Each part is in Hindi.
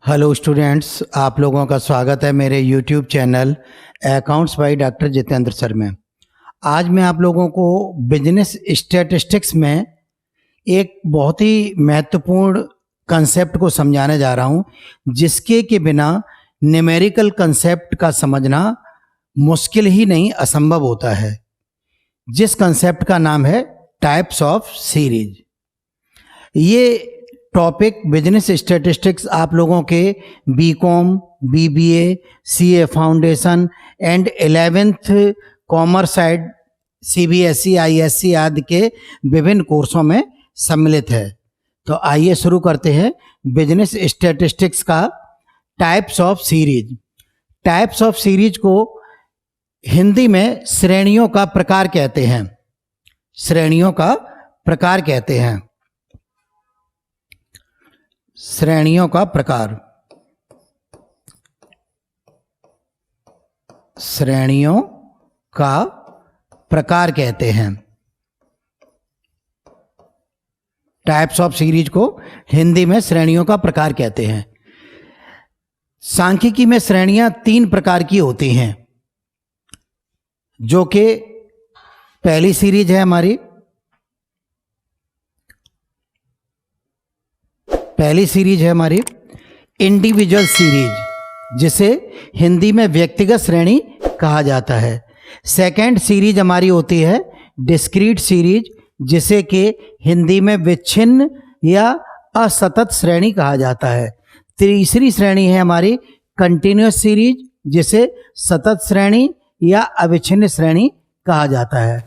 हेलो स्टूडेंट्स, आप लोगों का स्वागत है मेरे YouTube channel accounts by doctor Jitendra sir में। आज मैं आप लोगों को बिजनेस स्टैटिस्टिक्स में एक बहुत ही महत्वपूर्ण कंसेप्ट को समझाने जा रहा हूं, जिसके के बिना न्यूमेरिकल कंसेप्ट का समझना मुश्किल ही नहीं असंभव होता है। जिस कंसेप्ट का नाम है टाइप्स ऑफ सीरीज। ये टॉपिक बिजनेस स्टैटिस्टिक्स आप लोगों के BCom, BBA, CA foundation and 11th commerce side CBSE, ISC आदि के विभिन्न कोर्सों में सम्मिलित है। तो आइए शुरू करते हैं बिजनेस स्टैटिस्टिक्स का types of series. Types of series को हिंदी में श्रेणियों का प्रकार कहते हैं। श्रेणियों का प्रकार कहते हैं। श्रेणियों का प्रकार, श्रेणियों का प्रकार कहते हैं। टाइप्स ऑफ सीरीज को हिंदी में श्रेणियों का प्रकार कहते हैं। सांख्यिकी में श्रेणियां 3 प्रकार की होती हैं, जो कि पहली सीरीज है हमारी। पहली सीरीज है हमारी इंडिविजुअल सीरीज, जिसे हिंदी में व्यक्तिगत श्रेणी कहा जाता है। सेकंड सीरीज हमारी होती है डिस्क्रीट सीरीज, जिसे कि हिंदी में विच्छिन्न या असतत श्रेणी कहा जाता है। तीसरी श्रेणी है हमारी कंटिन्यूअस सीरीज, जिसे सतत श्रेणी या अविच्छिन्न श्रेणी कहा जाता है।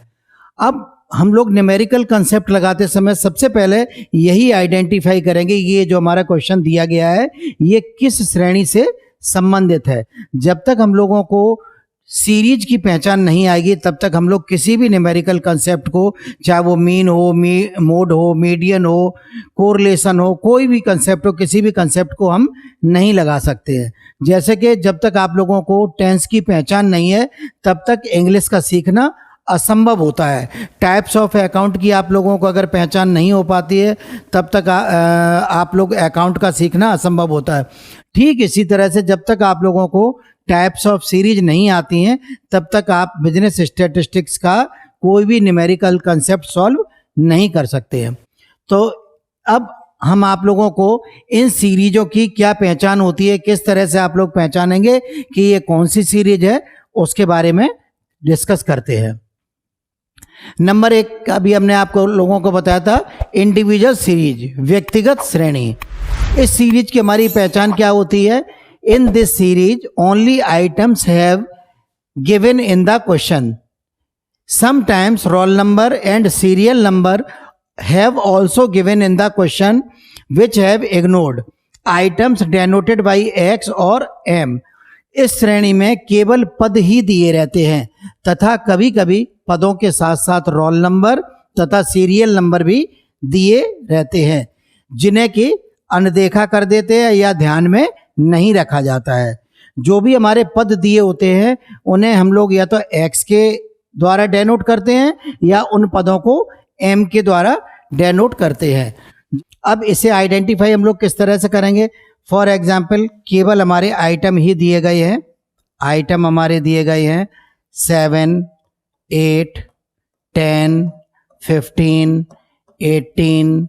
अब हम लोग न्यूमेरिकल कंसेप्ट लगाते समय सबसे पहले यही आइडेंटिफाई करेंगे, ये जो हमारा क्वेश्चन दिया गया है ये किस श्रेणी से संबंधित है। जब तक हम लोगों को सीरीज की पहचान नहीं आएगी, तब तक हम लोग किसी भी न्यूमेरिकल कंसेप्ट को, चाहे वो मीन हो, मोड हो, मीडियन हो, कोरिलेशन हो, कोई भी कंसेप्ट हो, किसी भी कंसेप्ट को हम नहीं लगा सकते हैं। जैसे कि जब तक आप लोगों को टेंस की पहचान नहीं है, तब तक इंग्लिश का सीखना असंभव होता है। टाइप्स ऑफ अकाउंट की आप लोगों को अगर पहचान नहीं हो पाती है, तब तक आप लोग अकाउंट का सीखना असंभव होता है। ठीक इसी तरह से जब तक आप लोगों को टाइप्स ऑफ सीरीज नहीं आती हैं, तब तक आप बिजनेस स्टैटिस्टिक्स का कोई भी न्यूमेरिकल कंसेप्ट सॉल्व नहीं कर सकते हैं। तो अब हम आप लोगों को इन सीरीजों की क्या पहचान होती है, किस तरह से आप लोग पहचानेंगे कि ये कौन सी सीरीज है, उसके बारे में डिस्कस करते हैं। नंबर 1 अभी हमने आपको लोगों को बताया था इंडिविजुअल सीरीज, व्यक्तिगत श्रेणी। इस सीरीज की हमारी पहचान क्या होती है? In this series only items have given in the question. Sometimes roll number and serial number have also given in the question which have ignored items denoted by X और एम। इस श्रेणी में केवल पद ही दिए रहते हैं तथा कभी कभी पदों के साथ साथ रोल नंबर तथा सीरियल नंबर भी दिए रहते हैं, जिन्हें कि अनदेखा कर देते हैं या ध्यान में नहीं रखा जाता है। जो भी हमारे पद दिए होते हैं उन्हें हम लोग या तो एक्स के द्वारा डेनोट करते हैं या उन पदों को एम के द्वारा डेनोट करते हैं। अब इसे आइडेंटिफाई हम लोग किस तरह से करेंगे? फॉर एग्जाम्पल, केवल हमारे आइटम ही दिए गए हैं। आइटम हमारे दिए गए हैं 7, 8, 10, 15, 18,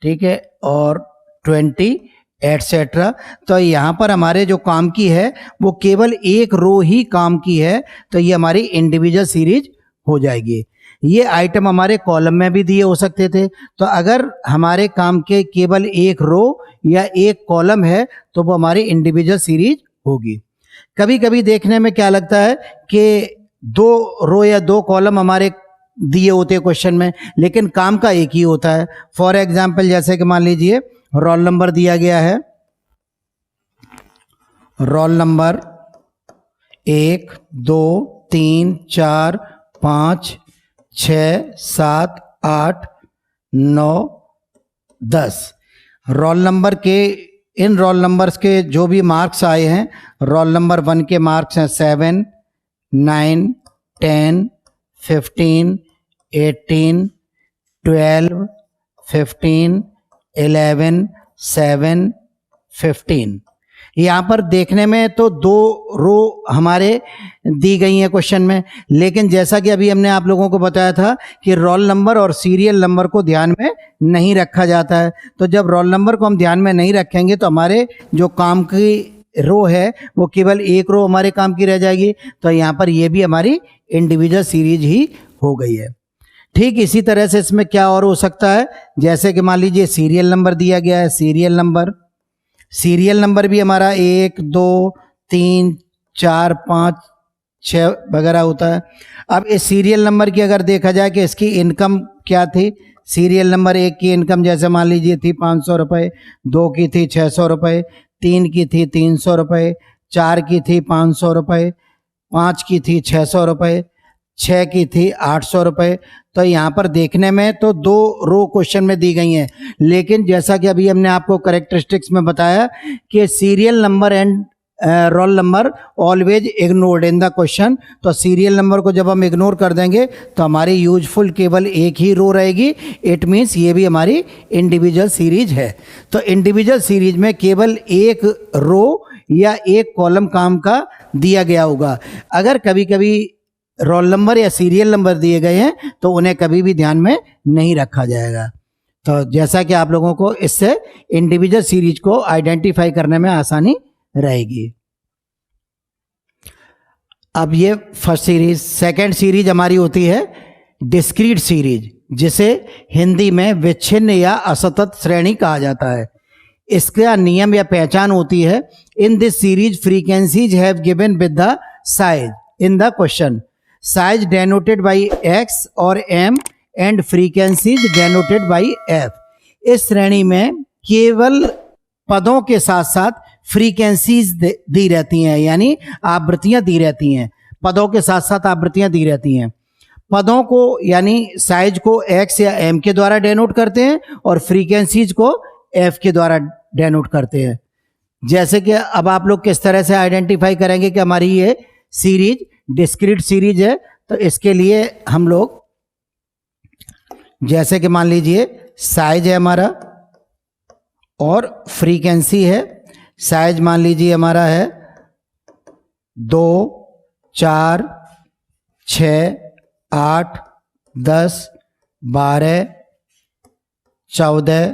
ठीक है, और 20 एटसेट्रा। तो यहाँ पर हमारे जो काम की है वो केवल एक रो ही काम की है, तो ये हमारी इंडिविजुअल सीरीज हो जाएगी। ये आइटम हमारे कॉलम में भी दिए हो सकते थे, तो अगर हमारे काम के केवल एक रो या एक कॉलम है तो वो हमारी इंडिविजुअल सीरीज होगी। कभी कभी देखने में क्या लगता है कि 2 रो या 2 कॉलम हमारे दिए होते हैं क्वेश्चन में, लेकिन काम का एक ही होता है। फॉर एग्जाम्पल, जैसे कि मान लीजिए रोल नंबर दिया गया है, रोल नंबर 1, 2, 3, 4, 5, 6, 7, 8, 9, 10। रोल नंबर के, इन रोल नंबर्स के जो भी मार्क्स आए हैं, रोल नंबर 1 के मार्क्स हैं 7, 9, 10, 15, 18, 12, 15, 11, 7, 15। यहाँ पर देखने में तो 2 रो हमारे दी गई हैं क्वेश्चन में, लेकिन जैसा कि अभी हमने आप लोगों को बताया था कि रोल नंबर और सीरियल नंबर को ध्यान में नहीं रखा जाता है। तो जब रोल नंबर को हम ध्यान में नहीं रखेंगे तो हमारे जो काम की रो है वो केवल एक रो हमारे काम की रह जाएगी। तो यहाँ पर ये भी हमारी इंडिविजुअल सीरीज ही हो गई है। ठीक इसी तरह से इसमें क्या और हो सकता है, जैसे कि मान लीजिए सीरियल नंबर दिया गया है, सीरियल नंबर भी हमारा 1 2 3 4 5 6 वगैरह होता है। अब इस सीरियल नंबर की अगर देखा जाए कि इसकी इनकम क्या थी, सीरियल नंबर 1 की इनकम जैसे मान लीजिए थी 500 रुपये, 2 की थी 600 रुपये, 3 की थी 300 रुपये, 4 की थी 500 रुपये, 5 की थी 600 रुपये, 6 की थी 800 रुपये। तो यहाँ पर देखने में तो 2 रो क्वेश्चन में दी गई हैं, लेकिन जैसा कि अभी हमने आपको करेक्टरिस्टिक्स में बताया कि serial number and roll number always ignored in the question. तो सीरियल नंबर को जब हम इग्नोर कर देंगे तो हमारी यूजफुल केवल एक ही रो रहेगी। इट मीन्स ये भी हमारी इंडिविजुअल सीरीज है। तो इंडिविजुअल सीरीज में केवल एक रो या एक कॉलम काम का दिया गया होगा। अगर कभी कभी रोल नंबर या सीरियल नंबर दिए गए हैं तो उन्हें कभी भी ध्यान में नहीं रखा जाएगा। तो जैसा कि आप लोगों को इससे इंडिविजुअल सीरीज को आइडेंटिफाई करने में आसानी रहेगी। अब ये फर्स्ट सीरीज। सेकंड सीरीज हमारी होती है डिस्क्रीट सीरीज, जिसे हिंदी में विच्छिन्न या असतत श्रेणी कहा जाता है। इसका नियम या पहचान होती है, in this series frequencies have given with the size in the question, size denoted by x और m and frequencies denoted by f। इस श्रेणी में केवल पदों के साथ साथ फ्रीक्वेंसीज दी रहती हैं, यानी आवृत्तियां दी रहती हैं। पदों के साथ साथ आवृत्तियां दी रहती हैं। पदों को यानी साइज को x या m के द्वारा डेनोट करते हैं और फ्रीक्वेंसीज को f के द्वारा डेनोट करते हैं। जैसे कि अब आप लोग किस तरह से आइडेंटिफाई करेंगे कि हमारी ये सीरीज डिस्क्रीट सीरीज है, तो इसके लिए हम लोग जैसे कि मान लीजिए साइज है हमारा और फ्रीक्वेंसी है। साइज मान लीजिए हमारा है 2 4 6 8 10 12 14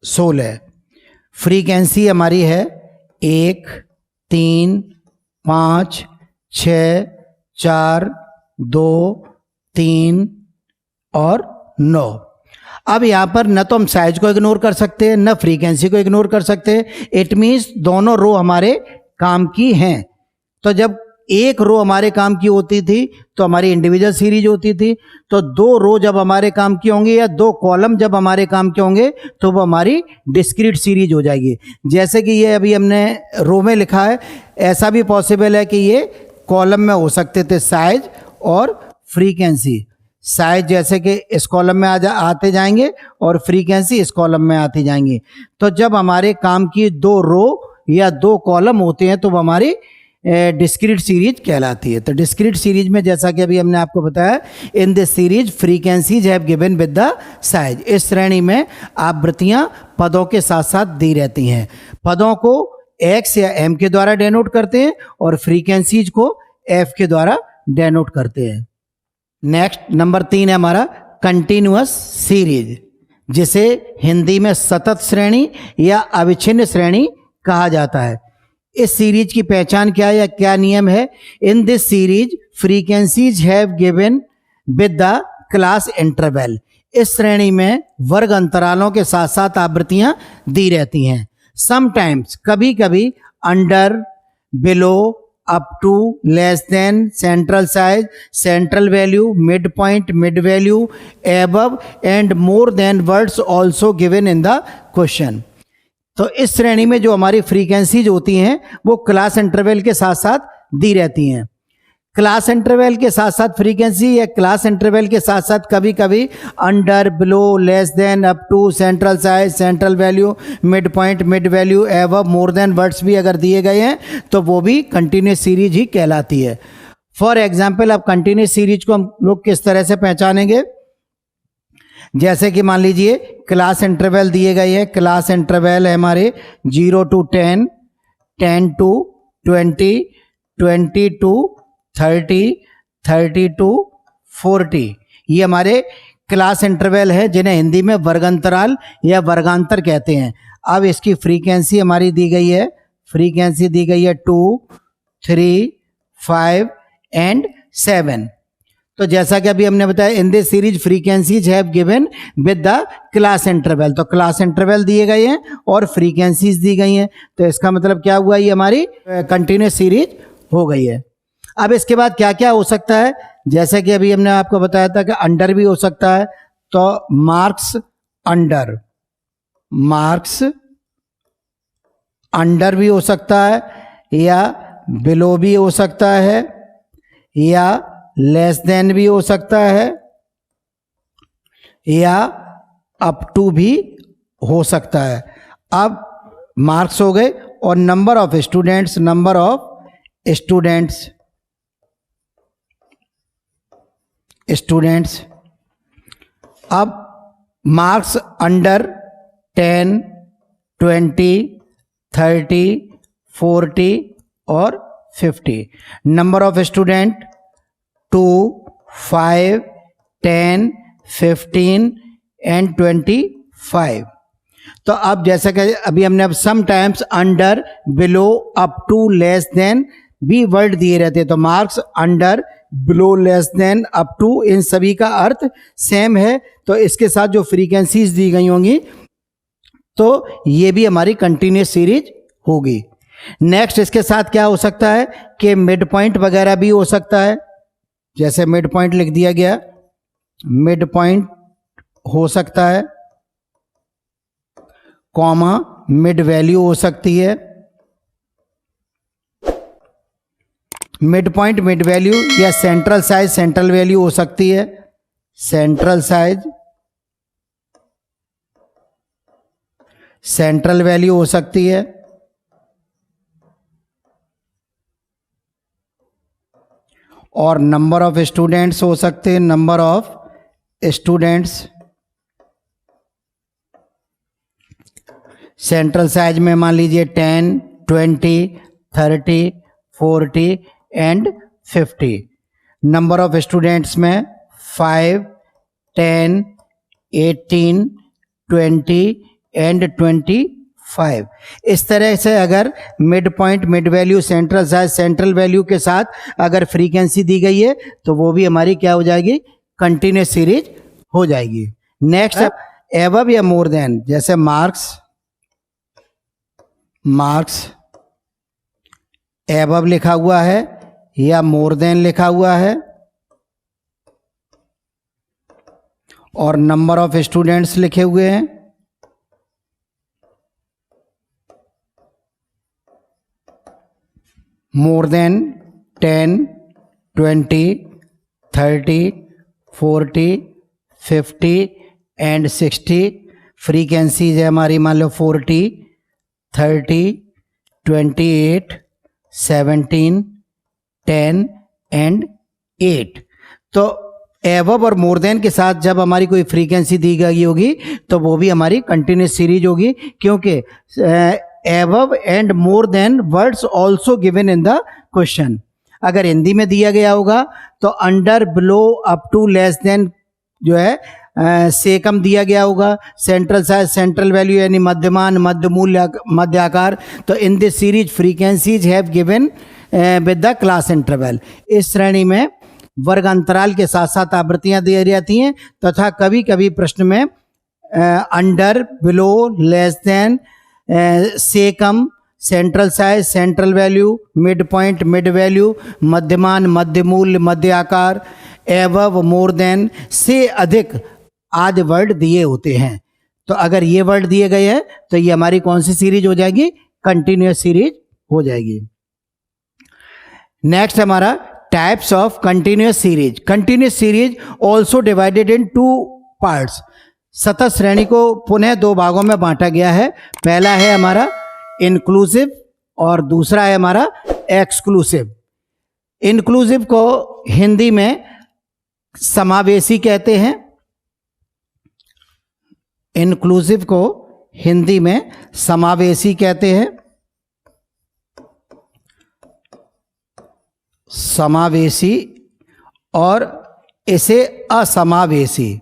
16। फ्रीक्वेंसी हमारी है 1 3 5 6 4 2 3 और 9। अब यहाँ पर न तो हम साइज को इग्नोर कर सकते हैं, न फ्रीक्वेंसी को इग्नोर कर सकते हैं। इट मीन्स दोनों रो हमारे काम की हैं। तो जब एक रो हमारे काम की होती थी तो हमारी इंडिविजुअल सीरीज होती थी, तो 2 रो जब हमारे काम की होंगे या 2 कॉलम जब हमारे काम के होंगे तो वो हमारी डिस्क्रीट सीरीज हो जाएगी। जैसे कि ये अभी हमने रो में लिखा है, ऐसा भी पॉसिबल है कि ये कॉलम में हो सकते थे साइज और फ्रीक्वेंसी। साइज जैसे कि इस कॉलम में आते जाएंगे और फ्रीक्वेंसी इस कॉलम में आती जाएंगी। तो जब हमारे काम की 2 रो या 2 कॉलम होते हैं तो वो हमारी डिस्क्रीट सीरीज कहलाती है। तो डिस्क्रीट सीरीज में जैसा कि अभी हमने आपको बताया, इन this series frequencies have given with the size. इस श्रेणी में आवृत्तियां पदों के साथ साथ दी रहती हैं। पदों को x या m के द्वारा डेनोट करते हैं और फ्रीक्वेंसीज को f के द्वारा डेनोट करते हैं। नेक्स्ट नंबर 3 है हमारा कंटिन्यूअस सीरीज, जिसे हिंदी में सतत श्रेणी या अविच्छिन्न श्रेणी कहा जाता है। इस सीरीज की पहचान क्या है या क्या नियम है? In this series frequencies have given with the class interval. इस श्रेणी में वर्ग अंतरालों के साथ साथ आवृत्तियां दी रहती हैं। समटाइम्स कभी कभी under, below, up to, less than, central size, central value, mid point, mid value, above and more than words also given in the question. तो इस श्रेणी में जो हमारी फ्रीक्वेंसीज होती हैं वो क्लास इंटरवल के साथ साथ दी रहती हैं। क्लास इंटरवल के साथ साथ फ्रीक्वेंसी या क्लास इंटरवल के साथ साथ कभी कभी under, below, less than, up to, central size, central value, mid point, mid value, above, more than words भी अगर दिए गए हैं तो वो भी कंटिन्यूस सीरीज ही कहलाती है। फॉर एग्जाम्पल अब कंटिन्यूस सीरीज को हम लोग किस तरह से पहचानेंगे? जैसे कि मान लीजिए क्लास इंटरवल दिए गए हैं। क्लास इंटरवल है हमारे 0 to 10, 10 to 20, 20 to 30, 30 to 40। ये हमारे क्लास इंटरवल है जिन्हें हिंदी में वर्गांतराल या वर्गांतर कहते हैं। अब इसकी फ्रीक्वेंसी हमारी दी गई है, फ्रीक्वेंसी दी गई है 2, 3, 5 एंड 7। तो जैसा कि अभी हमने बताया, इन this series frequencies have given with the class interval. तो क्लास इंटरवल दिए गए हैं और फ्रीक्वेंसीज दी गई हैं, तो इसका मतलब क्या हुआ, ये हमारी कंटिन्यूस सीरीज हो गई है। अब इसके बाद क्या क्या हो सकता है, जैसे कि अभी हमने आपको बताया था कि अंडर भी हो सकता है, तो मार्क्स अंडर, मार्क्स अंडर भी हो सकता है, या बिलो भी हो सकता है, या लेस देन भी हो सकता है, या अप टू भी हो सकता है। अब मार्क्स हो गए और number of students, number of students, students. अब मार्क्स अंडर 10, 20, 30, 40 और 50। Number of student 2, 5, 10, 15 and 25। तो अब जैसा कि अभी हमने अब sometimes under, below, up to, less than भी वर्ड दिए रहते हैं, तो marks under, below, less than, up to, इन सभी का अर्थ सेम है। तो इसके साथ जो फ्रीक्वेंसीज दी गई होंगी तो ये भी हमारी कंटिन्यूस सीरीज होगी। नेक्स्ट इसके साथ क्या हो सकता है कि मिड पॉइंट वगैरह भी हो सकता है, जैसे मिड पॉइंट लिख दिया गया, मिड पॉइंट हो सकता है, कॉमा मिड वैल्यू हो सकती है, मिड पॉइंट मिड वैल्यू, या सेंट्रल साइज सेंट्रल वैल्यू हो सकती है, सेंट्रल साइज सेंट्रल वैल्यू हो सकती है, और नंबर ऑफ स्टूडेंट्स हो सकते हैं, number of students. Central size में मान लीजिए 10, 20, 30, 40 एंड 50। नंबर ऑफ स्टूडेंट्स में 5, 10, 18, 20 एंड 25। इस तरह से अगर mid point mid value central size central value के साथ अगर फ्रीक्वेंसी दी गई है तो वो भी हमारी क्या हो जाएगी, कंटिन्यूस सीरीज हो जाएगी। नेक्स्ट एबव या मोर देन, जैसे मार्क्स, मार्क्स एबव लिखा हुआ है या मोर देन लिखा हुआ है, और नंबर ऑफ स्टूडेंट्स लिखे हुए हैं, मोर देन 10, 20, 30, 40, 50 एंड 60। फ्रीक्वेंसीज है हमारी मान लो 40, 30, 28, 17, 10 एंड 8। तो एबव और मोर देन के साथ जब हमारी कोई फ्रीक्वेंसी दी गई होगी तो वो भी हमारी कंटिन्यूस सीरीज होगी, क्योंकि above and more than words also given in the question. अगर हिंदी में दिया गया होगा तो under, below, up to, less than जो है से कम दिया गया होगा, सेंट्रल साइज सेंट्रल वैल्यू यानी मध्यमान, मध्य मूल्य, मध्य आकार। तो इन this series frequencies have given with the class interval. इस श्रेणी में वर्ग अंतराल के साथ साथ आवृत्तियां दी जाती हैं तथा कभी कभी प्रश्न में अंडर, बिलो, लेस देन, से कम, central size central value, mid point mid value, मध्यमान, मध्य मूल्य, मध्य आकार, एबव, मोर देन, से अधिक आदि वर्ड दिए होते हैं। तो अगर ये वर्ड दिए गए हैं तो ये हमारी कौन सी सीरीज हो जाएगी, कंटिन्यूस सीरीज हो जाएगी। नेक्स्ट हमारा types of continuous series. Continuous series also divided in 2 parts. सतत श्रेणी को पुनः 2 भागों में बांटा गया है। पहला है हमारा इंक्लूसिव और दूसरा है हमारा एक्सक्लूसिव। इंक्लूसिव को हिंदी में समावेशी कहते हैं, इंक्लूसिव को हिंदी में समावेशी कहते हैं, समावेशी और इसे असमावेशी।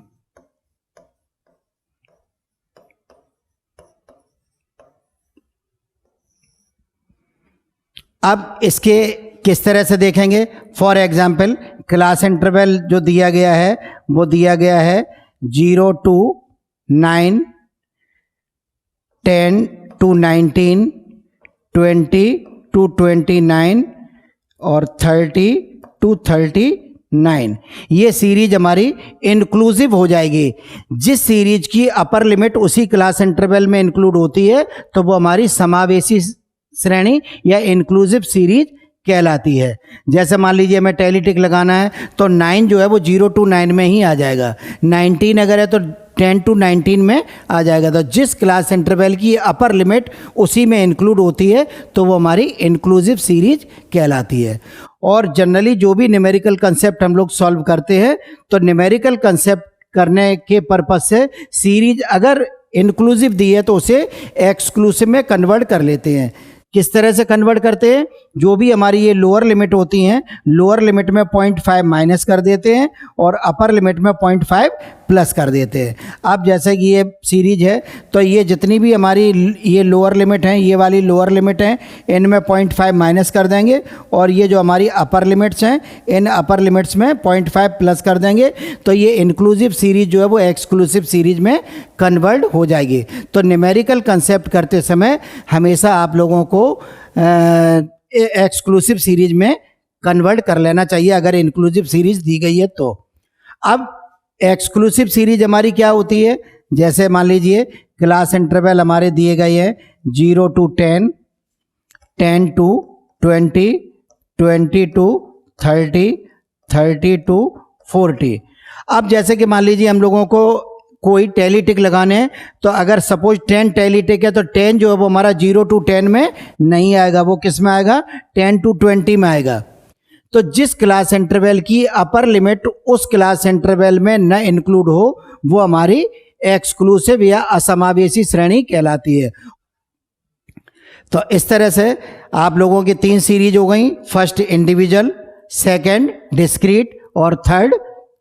अब इसके किस तरह से देखेंगे? फॉर एग्जाम्पल क्लास इंटरवल जो दिया गया है वो दिया गया है 0 to 9, 10 to 19, 20 to 29 और 30 to 39। ये सीरीज हमारी इंक्लूसिव हो जाएगी। जिस सीरीज की अपर लिमिट उसी क्लास इंटरवल में इंक्लूड होती है तो वो हमारी समावेशी श्रेणी या इंक्लूसिव सीरीज कहलाती है। जैसे मान लीजिए हमें टैली टिक लगाना है तो 9 जो है वो 0 to 9 में ही आ जाएगा, 19 अगर है तो 10 to 19 में आ जाएगा। तो जिस क्लास इंटरवल की अपर लिमिट उसी में इंक्लूड होती है तो वो हमारी इंक्लूसिव सीरीज कहलाती है। और जनरली जो भी न्यूमेरिकल कंसेप्ट हम लोग सॉल्व करते हैं तो न्यूमेरिकल कंसेप्ट करने के पर्पज से सीरीज अगर इंक्लूसिव दी है तो उसे एक्सक्लूसिव में कन्वर्ट कर लेते हैं। किस तरह से कन्वर्ट करते हैं? जो भी हमारी ये लोअर लिमिट होती हैं, लोअर लिमिट में 0.5 माइनस कर देते हैं और अपर लिमिट में 0.5 प्लस कर देते हैं। अब जैसे कि ये सीरीज है तो ये जितनी भी हमारी ये लोअर लिमिट हैं, ये वाली लोअर लिमिट हैं, इनमें 0.5 माइनस कर देंगे और ये जो हमारी अपर लिमिट्स हैं इन अपर लिमिट्स में 0.5 प्लस कर देंगे तो ये इंक्लूसिव सीरीज जो है वो एक्सक्लूसिव सीरीज में कन्वर्ट हो जाएगी। तो न्यूमेरिकल कंसेप्ट करते समय हमेशा आप लोगों को एक्सक्लूसिव सीरीज में कन्वर्ट कर लेना चाहिए अगर इंक्लूसिव सीरीज दी गई है तो। अब एक्सक्लूसिव सीरीज हमारी क्या होती है? जैसे मान लीजिए क्लास इंटरवल हमारे दिए गए हैं 0 to 10, 10 to 20, 20 to 30, 30 to 40। अब जैसे कि मान लीजिए हम लोगों को कोई टैली टिक लगाने हैं तो अगर सपोज 10 टैली टिक है तो 10 जो है वो हमारा 0 to 10 में नहीं आएगा, वो किस में आएगा? 10 to 20 में आएगा। तो जिस क्लास इंटरवल की अपर लिमिट उस क्लास इंटरवल में न इंक्लूड हो वो हमारी एक्सक्लूसिव या असमावेशी श्रेणी कहलाती है। तो इस तरह से आप लोगों की 3 सीरीज हो गई। फर्स्ट इंडिविजुअल, सेकंड डिस्क्रीट और third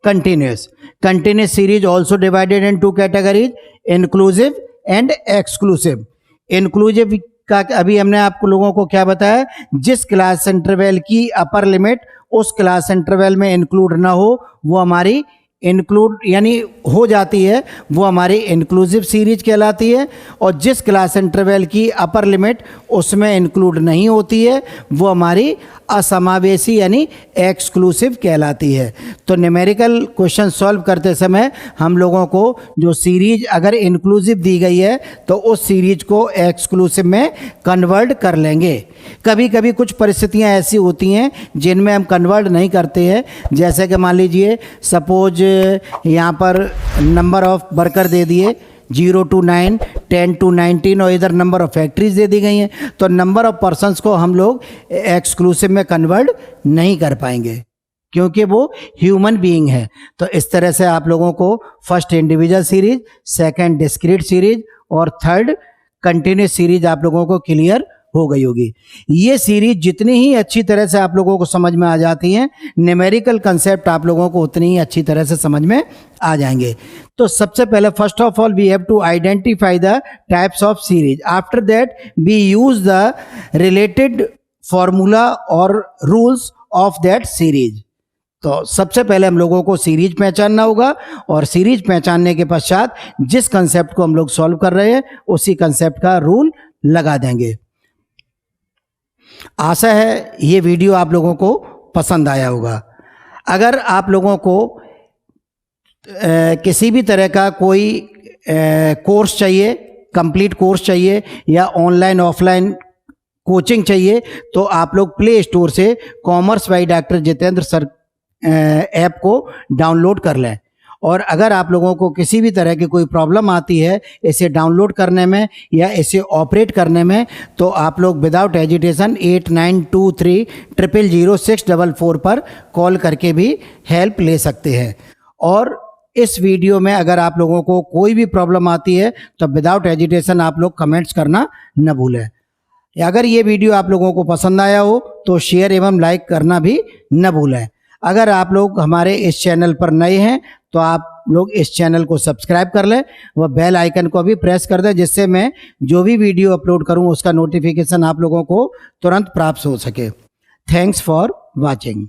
continuous. Continuous series also divided in 2 categories, inclusive and exclusive. Inclusive का अभी हमने आपको लोगों को क्या बताया? जिस क्लास इंटरवल की अपर लिमिट उस क्लास इंटरवल में इंक्लूड ना हो वो हमारी इंक्लूड यानी हो जाती है, वो हमारी इंक्लूसिव सीरीज कहलाती है। और जिस क्लास इंटरवल की अपर लिमिट उसमें इंक्लूड नहीं होती है वो हमारी असमावेशी यानी एक्सक्लूसिव कहलाती है। तो न्यूमेरिकल क्वेश्चन सॉल्व करते समय हम लोगों को जो सीरीज अगर इंक्लूसिव दी गई है तो उस सीरीज को एक्सक्लूसिव में कन्वर्ट कर लेंगे। कभी कभी कुछ परिस्थितियां ऐसी होती हैं जिनमें हम कन्वर्ट नहीं करते हैं। जैसे कि मान लीजिए सपोज यहाँ पर नंबर ऑफ वर्कर दे दिए 0 to 9, 10 to 19 और इधर नंबर ऑफ फैक्ट्रीज दे दी गई हैं तो नंबर ऑफ पर्सन्स को हम लोग एक्सक्लूसिव में कन्वर्ट नहीं कर पाएंगे क्योंकि वो ह्यूमन बीइंग है। तो इस तरह से आप लोगों को first individual series, second discrete series और थर्ड कंटिन्यूस सीरीज आप लोगों को क्लियर हो गई होगी। ये सीरीज जितनी ही अच्छी तरह से आप लोगों को समझ में आ जाती हैं, न्यूमेरिकल कंसेप्ट आप लोगों को उतनी ही अच्छी तरह से समझ में आ जाएंगे। तो सबसे पहले first of all we have to identify the types of series. After that we use the related formula और रूल्स ऑफ दैट सीरीज। तो सबसे पहले हम लोगों को सीरीज पहचानना होगा और सीरीज पहचानने के पश्चात जिस कंसेप्ट को हम लोग सॉल्व कर रहे हैं उसी कंसेप्ट का रूल लगा देंगे। आशा है ये वीडियो आप लोगों को पसंद आया होगा। अगर आप लोगों को किसी भी तरह का कोई कोर्स चाहिए, कंप्लीट कोर्स चाहिए या ऑनलाइन ऑफलाइन कोचिंग चाहिए तो आप लोग प्ले स्टोर से commerce by doctor Jitendra sir app को डाउनलोड कर लें। और अगर आप लोगों को किसी भी तरह की कोई प्रॉब्लम आती है इसे डाउनलोड करने में या इसे ऑपरेट करने में तो आप लोग विदाउट एजिटेशन 8923000644 पर कॉल करके भी हेल्प ले सकते हैं। और इस वीडियो में अगर आप लोगों को कोई भी प्रॉब्लम आती है तो विदाउट एजिटेशन आप लोग कमेंट्स करना न भूलें। अगर ये वीडियो आप लोगों को पसंद आया हो तो शेयर एवं लाइक करना भी न भूलें। अगर आप लोग हमारे इस चैनल पर नए हैं तो आप लोग इस चैनल को सब्सक्राइब कर लें व बेल आइकन को भी प्रेस कर दें, जिससे मैं जो भी वीडियो अपलोड करूं उसका नोटिफिकेशन आप लोगों को तुरंत प्राप्त हो सके। Thanks for watching.